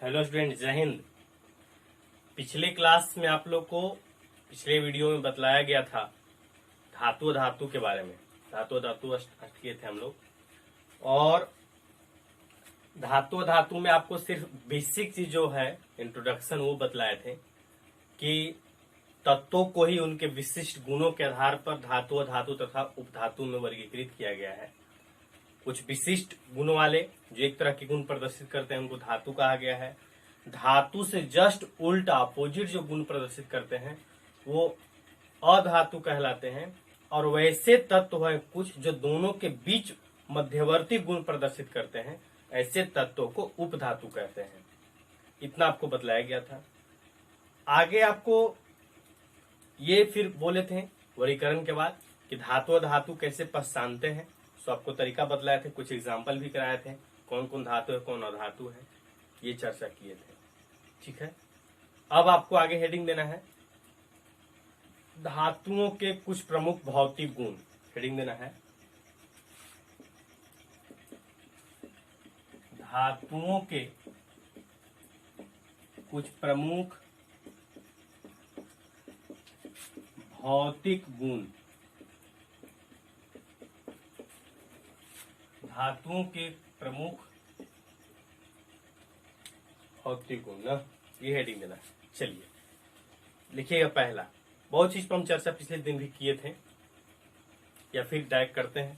Hello student, जय हिंद। पिछले class में आप लोग को पिछले वीडियो में बतलाया गया था धातु के बारे में। धातु स्टार्ट किए थे हम लोग, और धातु में आपको सिर्फ बेसिक चीज जो है इंट्रोडक्शन वो बतलाए थे कि तत्वों को ही उनके विशिष्ट गुणों के आधार पर धातु तथा उपधातु में वर्गीकृत किया गया है। कुछ विशिष्ट गुणों वाले जो एक तरह के गुण प्रदर्शित करते हैं उनको धातु कहा गया है। धातु से जस्ट उल्टा अपोजिट जो गुण प्रदर्शित करते हैं वो अधातु कहलाते हैं। और वैसे तत्व है कुछ जो दोनों के बीच मध्यवर्ती गुण प्रदर्शित करते हैं, ऐसे तत्वों को उपधातु कहते हैं। इतना आपको बतलाया गया था। आगे आपको ये फिर बोले थे वर्गीकरण के बाद कि धातु कैसे पहचानते हैं, तो आपको तरीका बतलाए थे, कुछ एग्जाम्पल भी कराए थे, कौन कौन धातु है कौन अधातु है, ये चर्चा किए थे। ठीक है, अब आपको आगे हेडिंग देना है धातुओं के कुछ प्रमुख भौतिक गुण। हेडिंग देना है धातुओं के कुछ प्रमुख भौतिक गुण। धातुओं के प्रमुख भौतिक गुण ना, ये हेडिंग देना है। चलिए लिखिएगा पहला। बहुत चीज पर हम चर्चा पिछले दिन भी किए थे, या फिर डायरेक्ट करते हैं।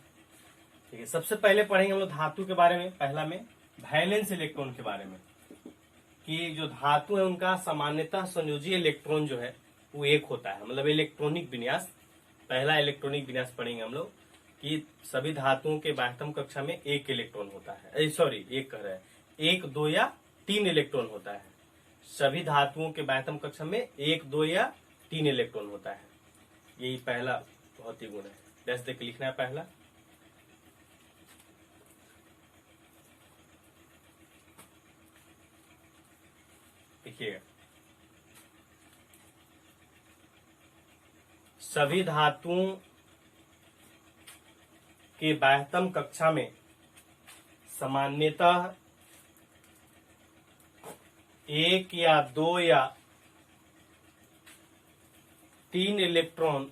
ठीक है, सबसे पहले पढ़ेंगे हम लोग धातु के बारे में। पहला में वैलेंस इलेक्ट्रॉन के बारे में, कि जो धातु है उनका सामान्यतः संयोजी इलेक्ट्रॉन जो है वो एक होता है, मतलब इलेक्ट्रॉनिक विन्यास। पहला इलेक्ट्रॉनिक विन्यास पढ़ेंगे हम लोग कि सभी धातुओं के बाह्यतम कक्षा में एक इलेक्ट्रॉन होता है। सॉरी, एक कह रहे हैं, 1, 2 या 3 इलेक्ट्रॉन होता है। सभी धातुओं के बाह्यतम कक्षा में 1, 2 या 3 इलेक्ट्रॉन होता है। यही पहला भौतिक गुण है। डैश देख लिखना है पहला। देखिएगा, सभी धातुओं के बाह्यतम कक्षा में सामान्यतः 1 या 2 या 3 इलेक्ट्रॉन,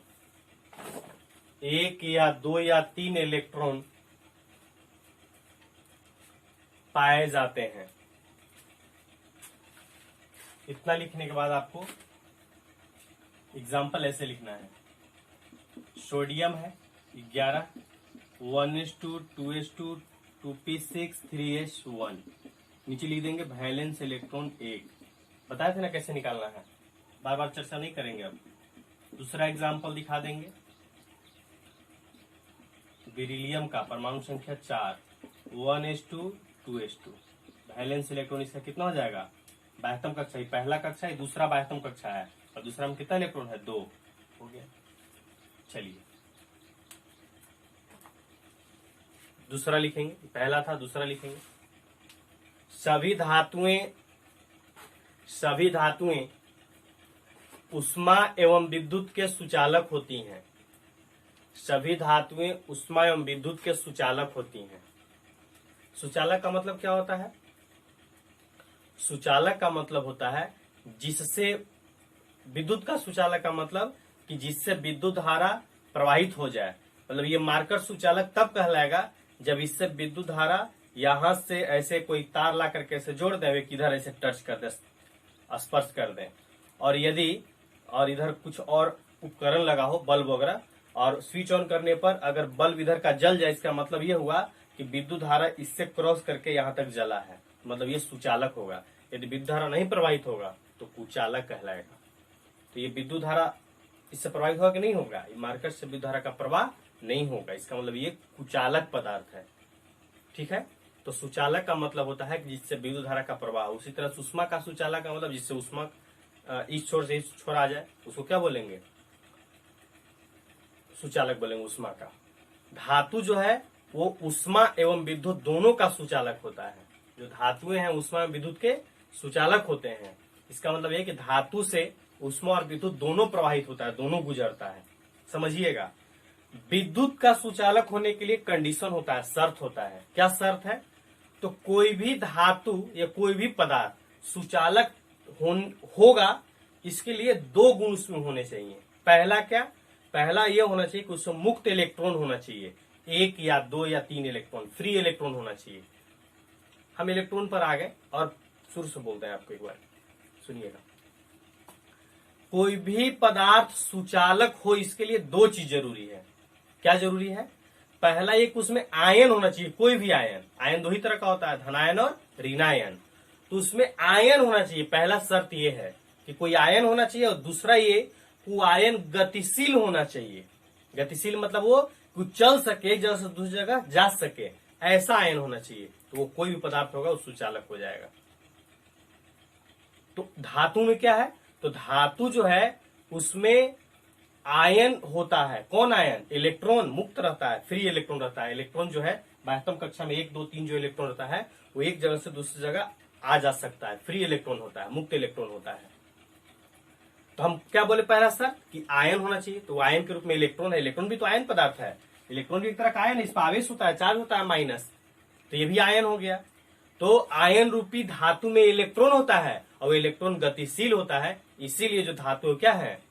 1 या 2 या 3 इलेक्ट्रॉन पाए जाते हैं। इतना लिखने के बाद आपको एग्जाम्पल ऐसे लिखना है। सोडियम है 11, 1s2, 2s2, 2p6, 3s1। नीचे लिख देंगे वैलेंस इलेक्ट्रॉन 1। बताए थे ना कैसे निकालना है, बार बार चर्चा नहीं करेंगे। अब दूसरा एग्जाम्पल दिखा देंगे। बेरिलियम का परमाणु संख्या 4, 1s2, 2s2। वैलेंस इलेक्ट्रॉन इसका कितना हो जाएगा? बाह्यतम कक्षा, पहला कक्षा है, दूसरा बाह्यतम कक्षा है, और दूसरा में कितना इलेक्ट्रॉन है? 2 हो गया। चलिए दूसरा लिखेंगे, पहला था, दूसरा लिखेंगे। सभी धातुएं उष्मा एवं विद्युत के सुचालक होती हैं। सभी धातुएं उष्मा एवं विद्युत के सुचालक होती हैं। सुचालक का मतलब क्या होता है? सुचालक का मतलब होता है जिससे, विद्युत का सुचालक का मतलब कि जिससे विद्युत धारा प्रवाहित हो जाए। मतलब ये मार्कर सुचालक तब कहलाएगा जब इससे विद्युत धारा यहां से ऐसे कोई तार ला करके ऐसे जोड़ दें, वे किधर ऐसे टच कर दे, स्पर्श कर दें, और यदि और इधर कुछ और उपकरण लगा हो, बल्ब वगैरह, और स्विच ऑन करने पर अगर बल्ब इधर का जल जाए, इसका मतलब ये हुआ कि विद्युत धारा इससे क्रॉस करके यहाँ तक जला है, मतलब ये सुचालक होगा। यदि विद्युत धारा नहीं प्रवाहित होगा तो कुचालक कहलाएगा। तो ये विद्युत धारा इससे प्रवाहित होगा कि नहीं होगा? ये मार्कर से विद्युत धारा का प्रवाह नहीं होगा, इसका मतलब ये कुचालक पदार्थ है। ठीक है, तो सुचालक का मतलब होता है कि जिससे विद्युत धारा का प्रवाह। उसी तरह सुषमा का सुचालक का मतलब जिससे उष्मा इस छोर से इस छोर आ जाए, उसको क्या बोलेंगे? सुचालक बोलेंगे, उष्मा का। धातु जो है वो उष्मा एवं विद्युत दोनों का सुचालक होता है। जो धातुएं हैं उष्मा एवं विद्युत के सुचालक होते हैं। इसका मतलब यह कि धातु से उष्मा और विद्युत दोनों प्रवाहित होता है, दोनों गुजरता है। समझिएगा, विद्युत का सुचालक होने के लिए कंडीशन होता है, शर्त होता है। क्या शर्त है? तो कोई भी धातु या कोई भी पदार्थ सुचालक होगा, इसके लिए दो गुण उसमें होने चाहिए। पहला क्या? पहला यह होना चाहिए कि उसमें मुक्त इलेक्ट्रॉन होना चाहिए, 1 या 2 या 3 इलेक्ट्रॉन, फ्री इलेक्ट्रॉन होना चाहिए। हम इलेक्ट्रॉन पर आ गए और शुरू से बोलते हैं आपको, एक बार सुनिएगा। कोई भी पदार्थ सुचालक हो, इसके लिए दो चीज जरूरी है। क्या जरूरी है? पहला एक, उसमें आयन होना चाहिए, कोई भी आयन। आयन दो ही तरह का होता है, धनायन और ऋणायन। तो उसमें आयन होना चाहिए। पहला शर्त यह है कि कोई आयन होना चाहिए, और दूसरा ये वो आयन गतिशील होना चाहिए। गतिशील मतलब वो चल सके, एक जगह से दूसरी जगह जा सके, ऐसा आयन होना चाहिए। तो वो कोई भी पदार्थ होगा वो सुचालक हो जाएगा। तो धातु में क्या है? तो धातु जो है उसमें आयन होता है। कौन आयन? इलेक्ट्रॉन मुक्त रहता है, फ्री इलेक्ट्रॉन रहता है। इलेक्ट्रॉन जो है वास्तव कक्षा में 1, 2, 3 जो इलेक्ट्रॉन रहता है वो एक जगह से दूसरी जगह आ जा सकता है। फ्री इलेक्ट्रॉन होता है, मुक्त इलेक्ट्रॉन होता है। तो हम क्या बोले पहला सर कि आयन होना चाहिए। तो आयन के रूप में इलेक्ट्रॉन है। इलेक्ट्रॉन भी तो आयन पदार्थ है। इलेक्ट्रॉन भी एक तरह का आयन है, इस पर आवेश होता है, चार्ज होता है माइनस, तो ये भी आयन हो गया। तो आयन रूपी धातु में इलेक्ट्रॉन होता है और इलेक्ट्रॉन गतिशील होता है, इसीलिए जो धातु क्या है?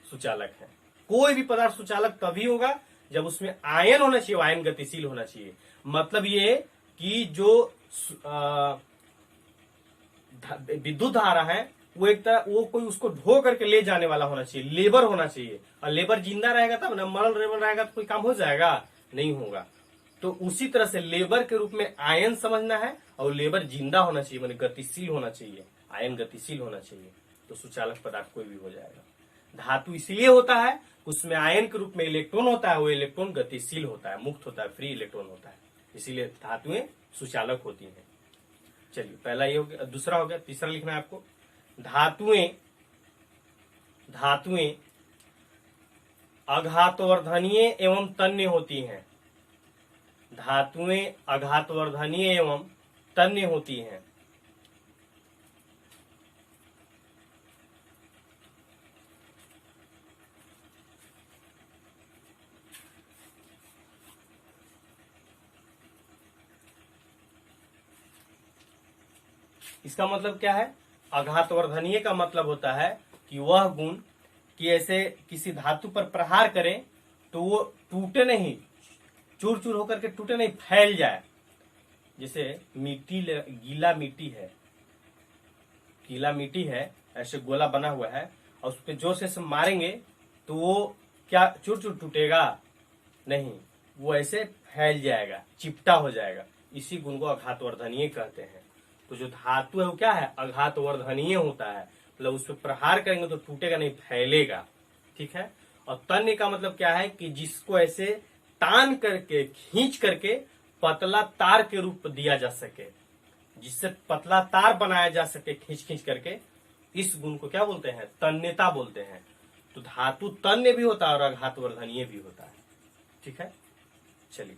सुचालक है। कोई भी पदार्थ सुचालक तभी होगा जब उसमें आयन होना चाहिए, आयन गतिशील होना चाहिए। मतलब ये कि जो विद्युत धारा है वो एक तरह वो कोई उसको ढो करके ले जाने वाला होना चाहिए, लेबर होना चाहिए। और लेबर जिंदा रहेगा तब ना, मरल रेबल रहेगा तो कोई काम हो जाएगा? नहीं होगा। तो उसी तरह से लेबर के रूप में आयन समझना है, और लेबर जिंदा होना चाहिए, माने गतिशील होना चाहिए, आयन गतिशील होना चाहिए। तो सुचालक पदार्थ कोई भी हो जाएगा। धातु इसलिए होता है, उसमें आयन के रूप में इलेक्ट्रॉन होता है, वो इलेक्ट्रॉन गतिशील होता है, मुक्त होता है, फ्री इलेक्ट्रॉन होता है, इसीलिए धातुएं सुचालक होती हैं। चलिए, पहला ये हो गया। दूसरा हो गया, तीसरा लिखना है आपको। धातुएं आघातवर्धनीय एवं तन्य होती हैं। धातुएं आघातवर्धनीय एवं तन्य होती हैं। इसका मतलब क्या है? आघातवर्धनीय का मतलब होता है कि वह गुण कि ऐसे किसी धातु पर प्रहार करें तो वो टूटे नहीं, चूर चूर होकर के टूटे नहीं, फैल जाए। जैसे गीला मिट्टी है, ऐसे गोला बना हुआ है, और उस पर जोर से मारेंगे तो वो क्या चूर चूर टूटेगा? नहीं, वो ऐसे फैल जाएगा, चिपटा हो जाएगा। इसी गुण को आघातवर्धनीय कहते हैं। तो जो धातु है वो क्या है? आघातवर्धनीय होता है, मतलब उस पर प्रहार करेंगे तो टूटेगा नहीं, फैलेगा। ठीक है। और तन्य का मतलब क्या है? कि जिसको ऐसे तान करके, खींच करके पतला तार के रूप दिया जा सके, जिससे पतला तार बनाया जा सके खींच खींच करके, इस गुण को क्या बोलते हैं? तन्यता बोलते हैं। तो धातु तन्य भी होता है और आघातवर्धनीय भी होता है। ठीक है। चलिए,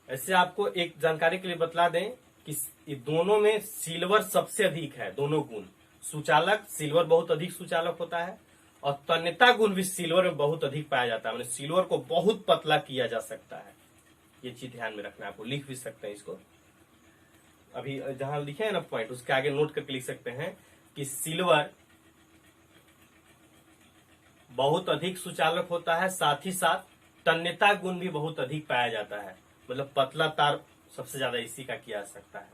ऐसे आपको एक जानकारी के लिए बतला दें कि दोनों में सिल्वर सबसे अधिक है। दोनों गुण सुचालक, सिल्वर बहुत अधिक सुचालक होता है, और तन्यता गुण भी सिल्वर में बहुत अधिक पाया जाता है। मैंने सिल्वर को बहुत पतला किया जा सकता है। ये चीज ध्यान में रखना है, आपको लिख भी सकते हैं इसको। अभी जहां लिखे हैं ना पॉइंट, उसके आगे नोट करके लिख सकते हैं कि सिल्वर बहुत अधिक सुचालक होता है, साथ ही साथ तन्यता गुण भी बहुत अधिक पाया जाता है। मतलब पतला तार सबसे ज्यादा इसी का किया जा सकता है।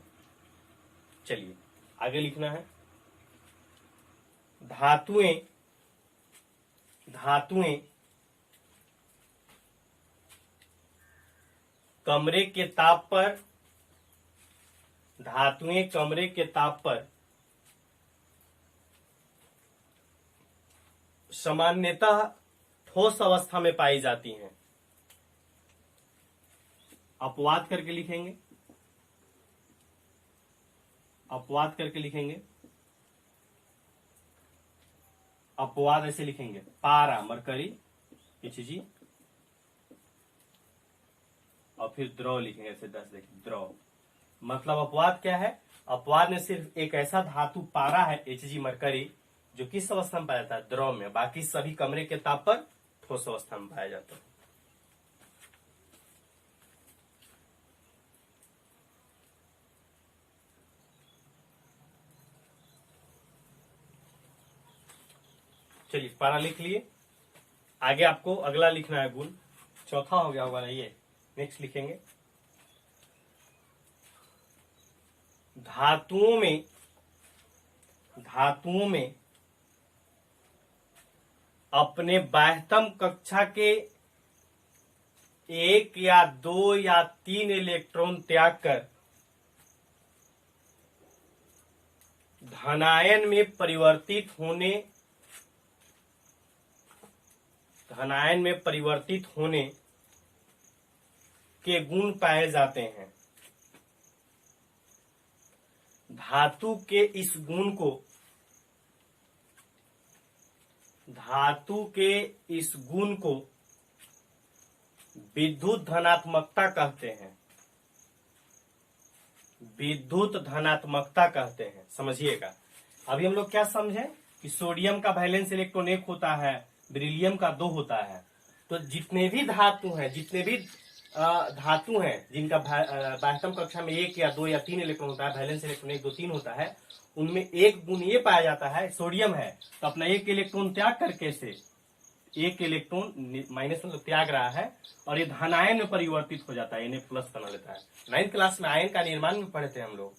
चलिए, आगे लिखना है। धातुएं कमरे के ताप पर सामान्यतः ठोस अवस्था में पाई जाती हैं। अपवाद करके लिखेंगे, अपवाद ऐसे लिखेंगे, पारा मरकरी Hg, और फिर द्रव लिखेंगे ऐसे 10 देखिए, द्रव। मतलब अपवाद क्या है? अपवाद में सिर्फ एक ऐसा धातु पारा है Hg मरकरी जो किस अवस्था में पाया जाता है? द्रव में। बाकी सभी कमरे के ताप पर ठोस अवस्था में पाया जाता है। चलिए पारा लिख लिए। आगे आपको अगला लिखना है गुण, चौथा हो गया होगा ना ये, नेक्स्ट लिखेंगे। धातुओं में अपने बाह्यतम कक्षा के 1 या 2 या 3 इलेक्ट्रॉन त्याग कर धनायन में परिवर्तित होने के गुण पाए जाते हैं। धातु के इस गुण को विद्युत धनात्मकता कहते हैं। विद्युत धनात्मकता कहते हैं, समझिएगा। अभी हम लोग क्या समझे कि सोडियम का वैलेंस इलेक्ट्रॉन 1 होता है, बेरिलियम का 2 होता है। तो जितने भी धातु हैं जिनका बाह्यतम कक्षा में 1 या 2 या 3 इलेक्ट्रॉन होता है, वैलेंस इलेक्ट्रॉन 1 2 3 होता है, उनमें एक गुण ये पाया जाता है, सोडियम है तो अपना 1 इलेक्ट्रॉन त्याग करके से 1 इलेक्ट्रॉन माइनस मतलब त्याग रहा है और ये धनायन में परिवर्तित हो जाता है, Na प्लस बना लेता है। 9th क्लास में आयन का निर्माण में पढ़े थे हम लोग।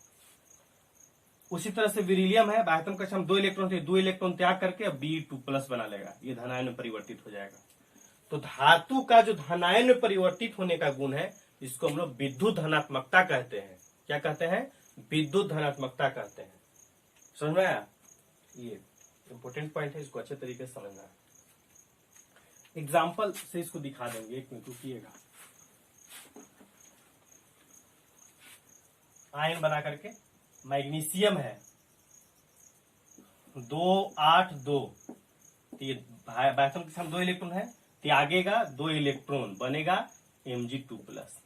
उसी तरह से बेरिलियम है, बाह्यतम कक्षा में 2 इलेक्ट्रॉन थे, 2 इलेक्ट्रॉन त्याग करके Be2 प्लस बना लेगा, ये धनायन में परिवर्तित हो जाएगा। तो धातु का जो धनायन में परिवर्तित होने का गुण है, इसको हम लोग विद्युत धनात्मकता कहते हैं। क्या कहते हैं? विद्युत धनात्मकता कहते हैं। समझ में आया? ये इंपोर्टेंट पॉइंट है, इसको अच्छे तरीके से समझना है। एग्जाम्पल से इसको दिखा देंगे, 1 मिनट रुकिएगा। आयन बना करके मैग्नीशियम है 282, ये बाह्यतम कक्षा में 2 इलेक्ट्रॉन है, त्यागेगा 2 इलेक्ट्रॉन, बनेगा Mg2 प्लस।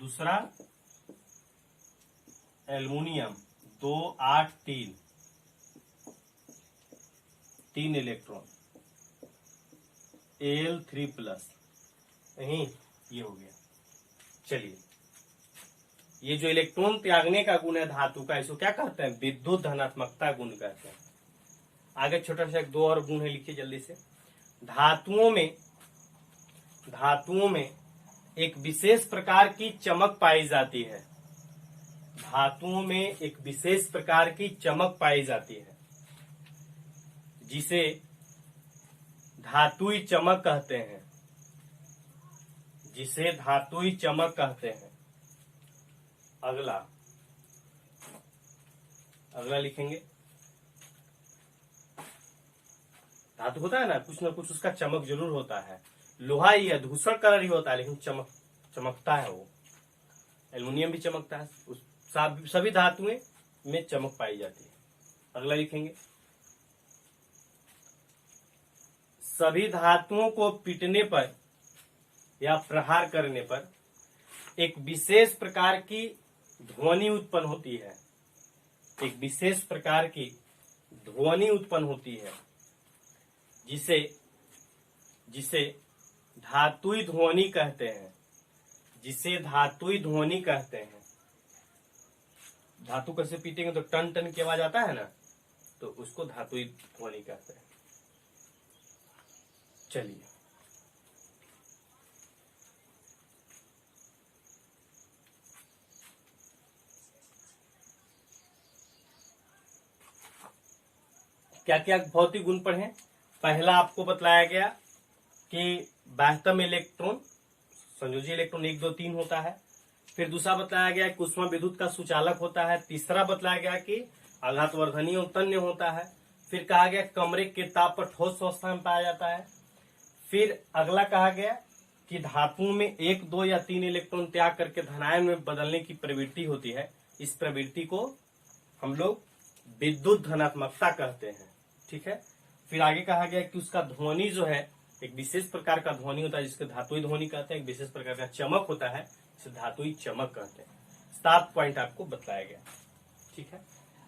दूसरा एल्युमिनियम 283, 3 इलेक्ट्रॉन Al3 प्लस, यही ये हो गया। चलिए, ये जो इलेक्ट्रॉन त्यागने का गुण है धातु का, इसको क्या कहते हैं? विद्युत धनात्मकता गुण कहते हैं। आगे छोटा सा 2 और गुण है, लिखिए जल्दी से। धातुओं में एक विशेष प्रकार की चमक पाई जाती है। धातुओं में एक विशेष प्रकार की चमक पाई जाती है, जिसे धातुई चमक कहते हैं। जिसे धातुई चमक कहते हैं। अगला लिखेंगे। धातु होता है ना कुछ उसका चमक जरूर होता है। लोहा ही धूसर कलर ही होता है, लेकिन चमकता है वो। एल्युमिनियम भी चमकता है, सभी धातुएं में चमक पाई जाती है। अगला लिखेंगे। सभी धातुओं को पीटने पर या प्रहार करने पर एक विशेष प्रकार की ध्वनि उत्पन्न होती है। एक विशेष प्रकार की ध्वनि उत्पन्न होती है, जिसे धातुई ध्वनि कहते हैं। जिसे धातुई ध्वनि कहते हैं। धातु कैसे पीटेंगे तो टन टन की आवाज आता है ना, तो उसको धातुई ध्वनि कहते हैं। चलिए, क्या क्या भौतिक गुण पढ़े। पहला आपको बतलाया गया कि बाह्यतम इलेक्ट्रॉन संयोजी इलेक्ट्रॉन 1 2 3 होता है। फिर दूसरा बताया गया कि उष्मा विद्युत का सुचालक होता है। तीसरा बतलाया गया कि आघातवर्धनीय और तन्य होता है। फिर कहा गया कमरे के ताप पर ठोस अवस्था में पाया जाता है। फिर अगला कहा गया कि धातुओं में 1 2 या 3 इलेक्ट्रॉन त्याग करके धनायन में बदलने की प्रवृत्ति होती है। इस प्रवृत्ति को हम लोग विद्युत धनात्मकता कहते हैं। ठीक है। फिर आगे कहा गया कि उसका ध्वनि जो है एक विशेष प्रकार का ध्वनि होता है, जिसको धातुई ध्वनि कहते हैं। एक विशेष प्रकार का चमक होता है, जिसे धातुई चमक कहते हैं। 7 पॉइंट आपको बताया गया। ठीक है।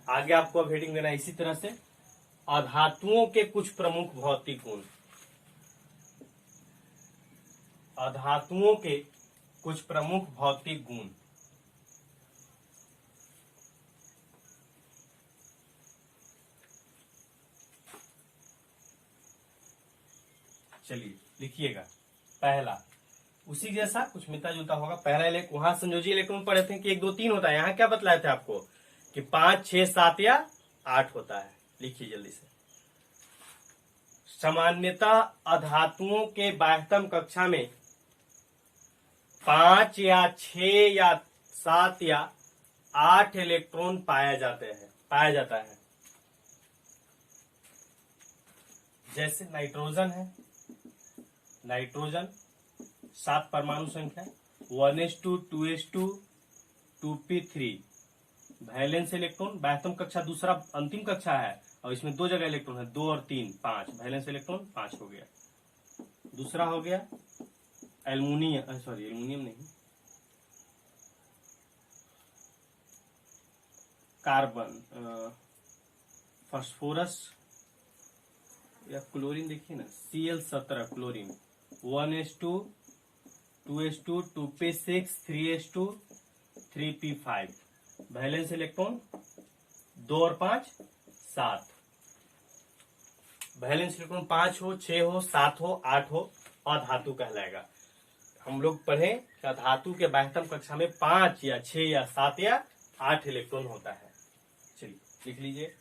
आगे आपको अब हेडिंग देना है इसी तरह से, अधातुओं के कुछ प्रमुख भौतिक गुण। अधातुओं के कुछ प्रमुख भौतिक गुण। चलिए लिखिएगा। पहला उसी जैसा कुछ मिलता जुलता होगा। पहला वहां संयोजी इलेक्ट्रॉन पढ़े थे कि 1 2 3 होता है। यहाँ क्या बतलाए थे आपको कि 5 6 7 या 8 होता है। लिखिए जल्दी से। सामान्यतः अधातुओं के बाह्यतम कक्षा में 5 या 6 या 7 या 8 इलेक्ट्रॉन पाया जाता है। जैसे नाइट्रोजन है, नाइट्रोजन 7 परमाणु संख्या 1s2 2s2 2p3 valence electron. बाह्यतम कक्षा दूसरा अंतिम कक्षा है और इसमें 2 जगह इलेक्ट्रॉन है, 2 और 3 5 वैलेंस इलेक्ट्रॉन 5 हो गया। दूसरा हो गया एल्युमिनियम नहीं, कार्बन फास्फोरस या क्लोरीन। देखिए ना Cl17 chlorine 1s2 2s2 2p6 3s2 3p5 valence electron 2 और 5 7। वैलेंस इलेक्ट्रॉन 5 हो 6 हो 7 हो 8 हो अधातु कहलाएगा। हम लोग पढ़े कि धातु के बाह्यतम कक्षा में 5 या 6 या 7 या 8 इलेक्ट्रॉन होता है। चलिए लिख लीजिए।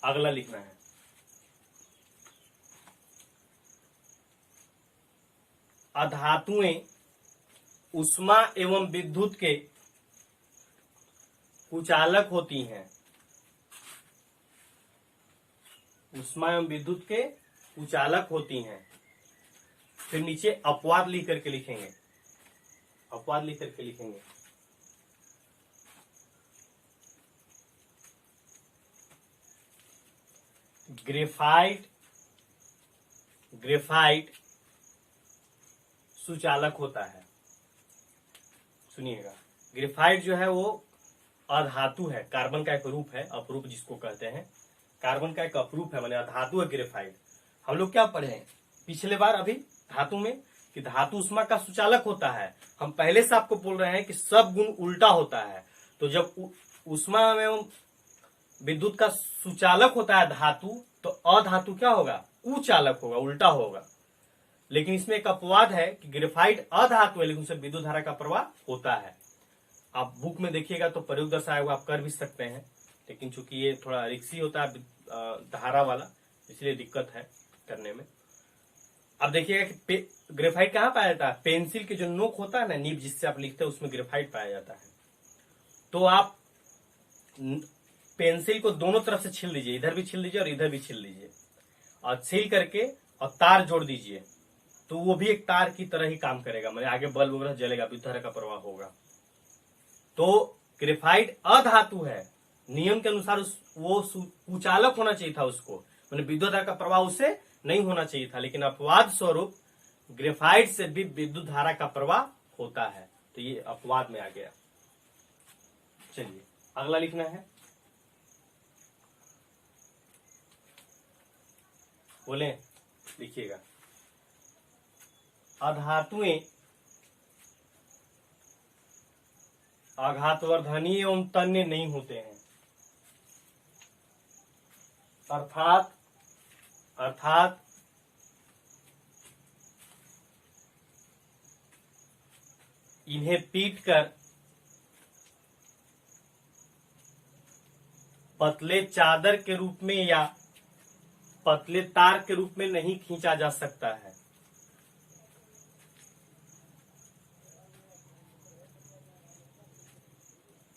अगला लिखना है अधातुएं उष्मा एवं विद्युत के कुचालक होती हैं। उष्मा एवं विद्युत के कुचालक होती हैं। फिर नीचे अपवाद लिख करके लिखेंगे। अपवाद लिख करके लिखेंगे। ग्रेफाइट सुचालक होता है। सुनिएगा, ग्रेफाइट जो है वो अधातु है, कार्बन का एक रूप है, अपरूप जिसको कहते हैं। कार्बन का एक अपरूप है, माने अधातु है ग्रेफाइट। हम लोग क्या पढ़े हैं पिछले बार अभी धातु में कि धातु उष्मा का सुचालक होता है। हम पहले से आपको बोल रहे हैं कि सब गुण उल्टा होता है। तो जब उष्मा एवं विद्युत का सुचालक होता है धातु, तो अधातु क्या होगा? कुचालक होगा, उल्टा होगा। लेकिन इसमें एक अपवाद है कि ग्रेफाइट अधातु है लेकिन उससे विद्युत धारा का प्रवाह होता है। आप बुक में देखिएगा तो प्रयोग दर्शाया हुआ, आप कर भी सकते हैं, लेकिन चूंकि ये थोड़ा रिक्सी होता है धारा वाला, इसलिए दिक्कत है करने में। अब देखिएगा कि ग्रेफाइट कहाँ पाया जाता है? पेंसिल के जो नोक होता है ना, नीब जिससे आप लिखते हैं, उसमें ग्रेफाइट पाया जाता है। तो आप पेंसिल को दोनों तरफ से छील दीजिए, इधर भी छील दीजिए और इधर भी छील दीजिए, और छील करके और तार जोड़ दीजिए, तो वो भी एक तार की तरह ही काम करेगा, मतलब आगे बल्ब वगैरह जलेगा, विद्युत धारा का प्रवाह होगा। तो ग्रेफाइट अधातु है, नियम के अनुसार वो कुचालक होना चाहिए था उसको, मतलब विद्युत धारा का प्रवाह उससे नहीं होना चाहिए था, लेकिन अपवाद स्वरूप ग्रेफाइट से भी विद्युत धारा का प्रवाह होता है, तो ये अपवाद में आ गया। चलिए अगला लिखना है, बोले लिखिएगा। अधातुएं आघातवर्धनीय एवं तन्य नहीं होते हैं, अर्थात इन्हें पीटकर पतले चादर के रूप में या पतले तार के रूप में नहीं खींचा जा सकता है।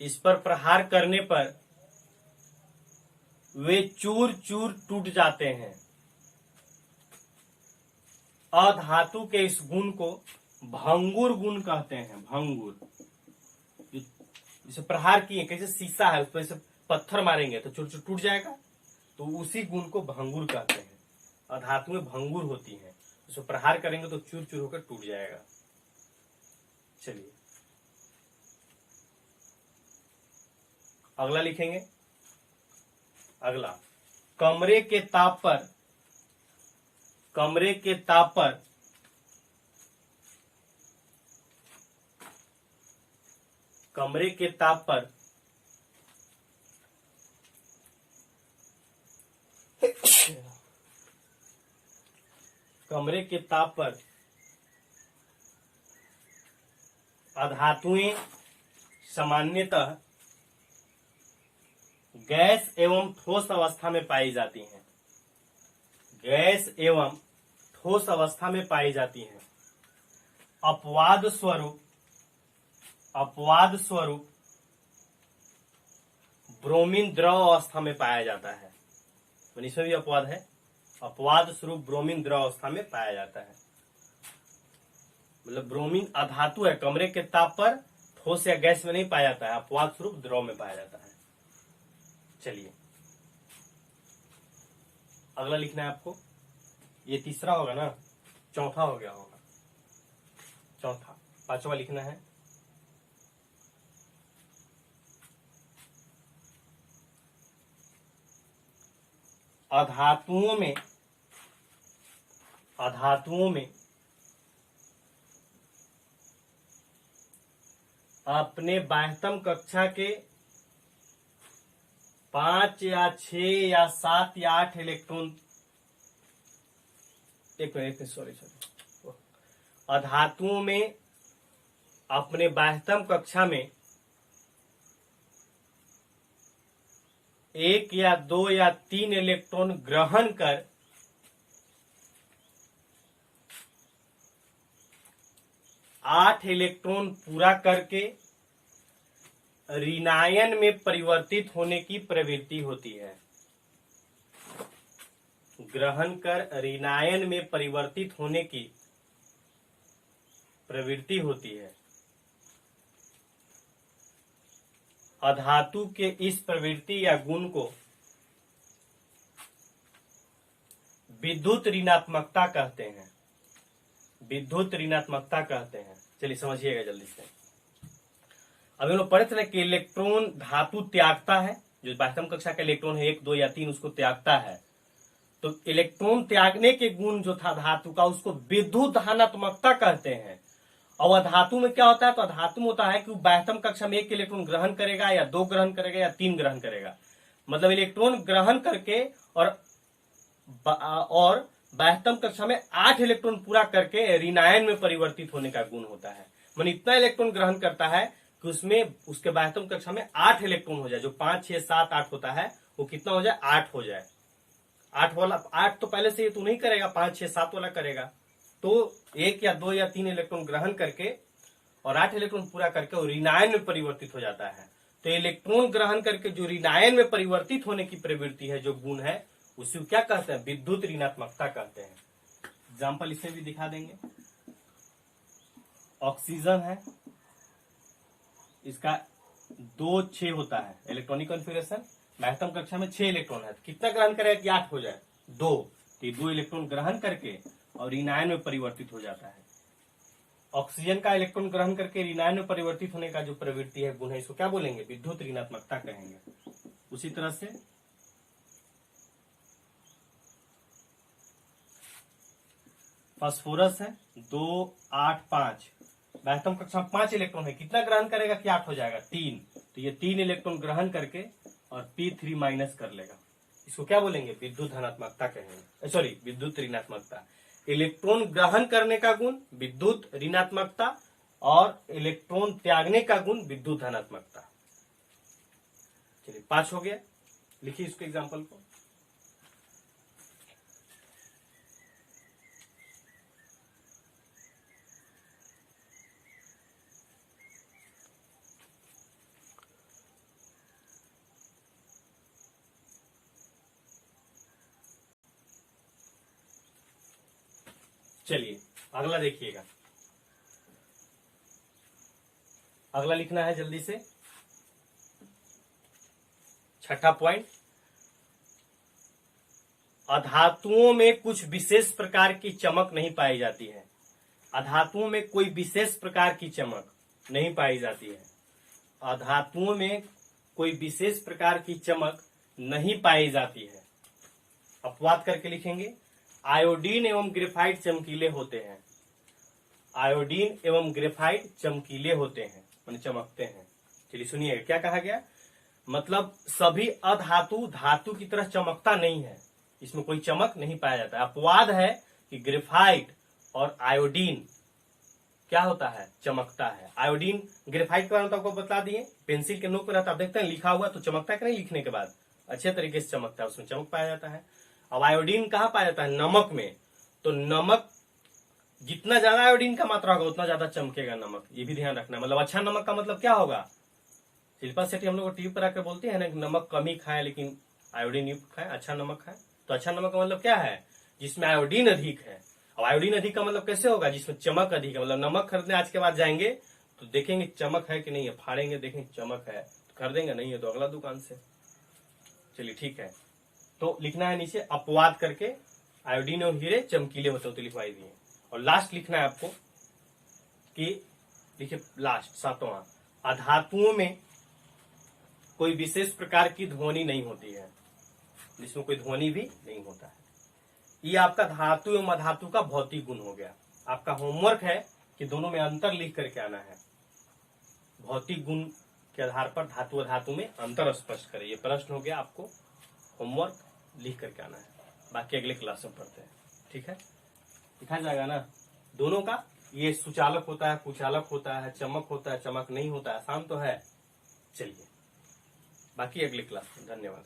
इस पर प्रहार करने पर वे चूर चूर टूट जाते हैं। अधातु के इस गुण को भंगुर गुण कहते हैं। भंगुर, जिसे प्रहार किए, कैसे शीशा है उस पर से पत्थर मारेंगे तो चूर चूर टूट जाएगा, तो उसी गुण को भंगुर कहते हैं। अधातुएं भंगुर होती हैं, उसको प्रहार करेंगे तो चूर चूर होकर टूट जाएगा। चलिए अगला लिखेंगे। अगला, कमरे के ताप पर कमरे के ताप पर अधातुएं सामान्यतः गैस एवं ठोस अवस्था में पाई जाती हैं। गैस एवं ठोस अवस्था में पाई जाती हैं। अपवाद स्वरूप ब्रोमीन द्रव अवस्था में पाया जाता है। तो इसमें भी अपवाद है। अपवाद स्वरूप ब्रोमीन द्रव अवस्था में पाया जाता है। मतलब ब्रोमीन अधातु है, कमरे के ताप पर ठोस या गैस में नहीं पाया जाता है, अपवाद स्वरूप द्रव में पाया जाता है। चलिए अगला लिखना है आपको। ये तीसरा होगा ना, चौथा हो गया होगा, चौथा। पांचवा लिखना है। अधातुओं में अपने बाह्यतम कक्षा के 5 या 6 या 7 या 8 इलेक्ट्रॉन, एक मिनट सॉरी, अधातुओं में अपने बाह्यतम कक्षा में 1 या 2 या 3 इलेक्ट्रॉन ग्रहण कर 8 इलेक्ट्रॉन पूरा करके ऋणायन में परिवर्तित होने की प्रवृत्ति होती है। ग्रहण कर ऋणायन में परिवर्तित होने की प्रवृत्ति होती है। अधातु के इस प्रवृत्ति या गुण को विद्युत ऋणात्मकता कहते हैं। विद्युत ऋणात्मकता कहते हैं। चलिए समझिएगा जल्दी से। अभी हम लोग पढ़े थे ना कि इलेक्ट्रॉन धातु त्यागता है, जो बाह्यतम कक्षा का इलेक्ट्रॉन है 1, 2 या 3 उसको त्यागता है। तो इलेक्ट्रॉन त्यागने के गुण जो था धातु का, उसको विद्युत धनात्मकता कहते हैं। और धातु में क्या होता है? तो धातु में होता है कि बाह्यतम कक्षा में 1 इलेक्ट्रॉन ग्रहण करेगा या 2 ग्रहण करेगा या 3 ग्रहण करेगा। मतलब इलेक्ट्रॉन ग्रहण करके और बाह्यतम कक्षा में 8 इलेक्ट्रॉन पूरा करके ऋणायन में परिवर्तित होने का गुण होता है। मतलब इतना इलेक्ट्रॉन ग्रहण करता है कि उसमें उसके बाह्यतम कक्षा में 8 इलेक्ट्रॉन हो जाए। जो 5, 6, 7, 8 होता है वो कितना हो जाए? 8 हो जाए। 8 वाला 8 तो पहले से ये तो नहीं करेगा, 5, 6, 7 वाला करेगा। तो 1 या 2 या 3 इलेक्ट्रॉन ग्रहण करके और 8 इलेक्ट्रॉन पूरा करके वो ऋणायन में परिवर्तित हो जाता है। तो इलेक्ट्रॉन ग्रहण करके जो ऋणायन में परिवर्तित होने की प्रवृत्ति है, जो गुण है, उसे क्या कहते हैं? विद्युत ऋणात्मकता कहते हैं। एग्जाम्पल इसे भी दिखा देंगे। ऑक्सीजन है, इसका 2, 6 होता है इलेक्ट्रॉनिक कॉन्फ़िगरेशन। बाह्यतम कक्षा में 6 इलेक्ट्रॉन है, कितना ग्रहण करेगा कि 8 हो जाए? 2। तो 2 इलेक्ट्रॉन ग्रहण करके और ऋणायन में परिवर्तित हो जाता है। ऑक्सीजन का इलेक्ट्रॉन ग्रहण करके ऋणायन में परिवर्तित होने का जो प्रवृत्ति है, गुण है, इसको क्या बोलेंगे? विद्युत ऋणात्मकता कहेंगे। उसी तरह से फास्फोरस है 2, 8, 5। बाह्यतम कक्षा में 5 इलेक्ट्रॉन है, कितना ग्रहण करेगा कि 8 हो जाएगा? 3। तो ये 3 इलेक्ट्रॉन ग्रहण करके और P3 माइनस कर लेगा। इसको क्या बोलेंगे? विद्युत धनात्मकता कहेंगे। सॉरी, विद्युत ऋणात्मकता। इलेक्ट्रॉन ग्रहण करने का गुण विद्युत ऋणात्मकता और इलेक्ट्रॉन त्यागने का गुण विद्युत धनात्मकता। चलिए 5 हो गया। लिखिए इसको एग्जाम्पल को। चलिए अगला देखिएगा। अगला लिखना है जल्दी से। 6ठा पॉइंट, अधातुओं में कुछ विशेष प्रकार की चमक नहीं पाई जाती है। अधातुओं में कोई विशेष प्रकार की चमक नहीं पाई जाती है। अधातुओं में कोई विशेष प्रकार की चमक नहीं पाई जाती है। अपवाद करके लिखेंगे। आयोडीन एवं ग्रेफाइट चमकीले होते हैं। आयोडीन एवं ग्रेफाइट चमकीले होते हैं, माने चमकते हैं। चलिए सुनिए क्या कहा गया। मतलब सभी अधातु धातु की तरह चमकता नहीं है, इसमें कोई चमक नहीं पाया जाता है। अपवाद है कि ग्रेफाइट और आयोडीन क्या होता है, चमकता है। आयोडीन ग्रेफाइट के बारे में तो आपको बता दिए, पेंसिल के नोक पे रहता है, आप देखते हैं लिखा हुआ तो चमकता है कि नहीं, लिखने के बाद अच्छे तरीके से चमकता है, उसमें चमक पाया जाता है। अब आयोडीन कहाँ पाया जाता है, नमक में। तो नमक जितना ज्यादा आयोडीन का मात्रा होगा उतना ज्यादा चमकेगा नमक, ये भी ध्यान रखना। मतलब अच्छा नमक का मतलब क्या होगा, शिल्पा शेट्टी हम लोग टीवी पर आकर बोलते हैं ना कि नमक कम ही खाए लेकिन आयोडीन युक्त खाए, अच्छा नमक खाए। तो अच्छा नमक का मतलब क्या है, जिसमें आयोडीन अधिक है। अब आयोडीन अधिक का मतलब कैसे होगा, जिसमें चमक अधिक है। मतलब नमक खरीदने आज के बाद जाएंगे तो देखेंगे चमक है कि नहीं है, फाड़ेंगे देखेंगे चमक है तो खरीदेंगे, नहीं है तो अगला दुकान से। चलिए ठीक है, तो लिखना है नीचे अपवाद करके, आयोडीन और हीरे चमकीले होते तो लिखवाई दिए। और लास्ट लिखना है आपको कि देखिए लास्ट सातवां, अधातुओं में कोई विशेष प्रकार की ध्वनि नहीं होती है, जिसमें कोई ध्वनि भी नहीं होता है। ये आपका धातु एवं अधातु का भौतिक गुण हो गया। आपका होमवर्क है कि दोनों में अंतर लिख करके आना है। भौतिक गुण के आधार पर धातु अधातु में अंतर स्पष्ट करें, ये प्रश्न हो गया, आपको होमवर्क लिख करके आना है। बाकी अगले क्लास में पढ़ते हैं, ठीक है। लिखा जाएगा ना दोनों का, ये सुचालक होता है, कुचालक होता है, चमक होता है, चमक नहीं होता है, आसान तो है। चलिए बाकी अगले क्लास में, धन्यवाद।